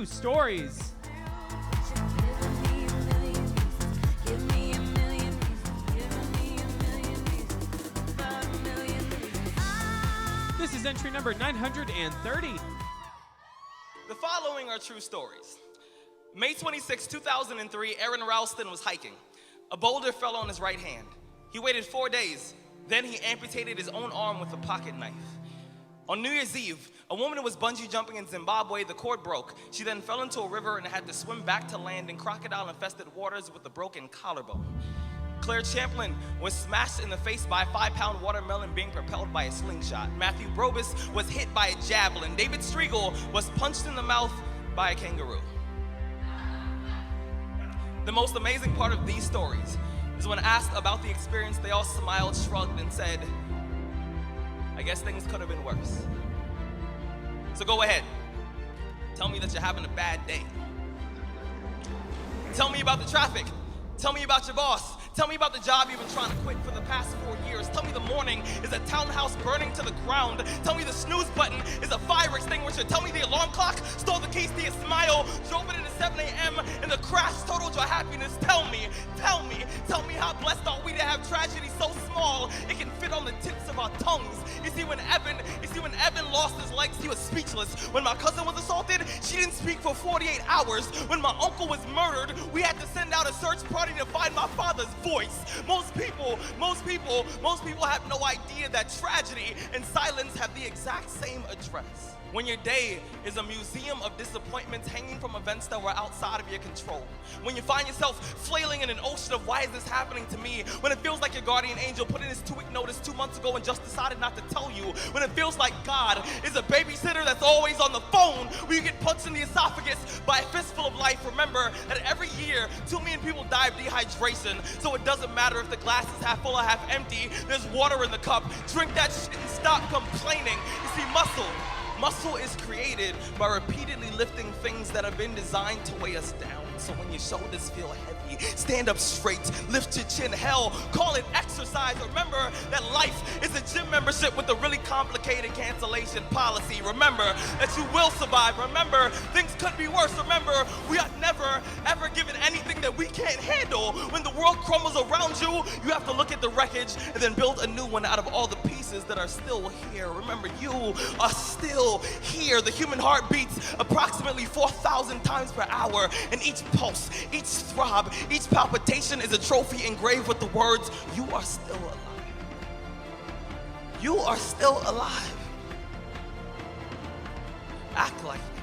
stories. This is entry number 930. The following are true stories. May 26, 2003, Aaron Ralston was hiking. A boulder fell on his right hand. He waited 4 days. Then he amputated his own arm with a pocket knife. On New Year's Eve, a woman was bungee jumping in Zimbabwe. The cord broke. She then fell into a river and had to swim back to land in crocodile-infested waters with a broken collarbone. Claire Champlin was smashed in the face by a 5-pound watermelon being propelled by a slingshot. Matthew Brobus was hit by a javelin. David Striegel was punched in the mouth by a kangaroo. The most amazing part of these stories is when asked about the experience, they all smiled, shrugged, and said, I guess things could have been worse. So go ahead. Tell me that you're having a bad day. Tell me about the traffic. Tell me about your boss. Tell me about the job you've been trying to quit for the past 4 years. Tell me the morning is a townhouse burning to the ground. Tell me the snooze button is a fire extinguisher. Tell me the alarm clock stole the keys to your smile, drove it into 7 a.m. and the crash totaled your happiness. Tell me how blessed are we to have tragedy so small it can fit on the tips of our tongues. You see, when Evan lost his legs, he was speechless. When my cousin was assaulted, she didn't speak for 48 hours. When my uncle was murdered, we had to send out a search party to find my father's voice. Most people have no idea that tragedy and silence have the exact same address. When your day is a museum of disappointments hanging from events that were outside of your control. When you find yourself flailing in an ocean of why is this happening to me? When it feels like your guardian angel put in his 2-week notice 2 months ago and just decided not to tell you. When it feels like God is a babysitter that's always on the phone. When you get punched in the esophagus by a fistful of life, remember that every year 2 million people die of dehydration. So it doesn't matter if the glass is half full or half empty. There's water in the cup. Drink that shit and stop complaining. You see, Muscle is created by repeatedly lifting things that have been designed to weigh us down. So when your shoulders feel heavy, stand up straight, lift your chin. Hell, call it exercise. Remember that life is a gym membership with a really complicated cancellation policy. Remember that you will survive. Remember, things could be worse. Remember, we are never, ever given anything that we can't handle. When the world crumbles around you, you have to look at the wreckage and then build a new one out of all the pieces that are still here. Remember, you are still here. The human heart beats approximately 4,000 times per hour, and each pulse, each throb, each palpitation is a trophy engraved with the words, you are still alive. You are still alive. Act like it.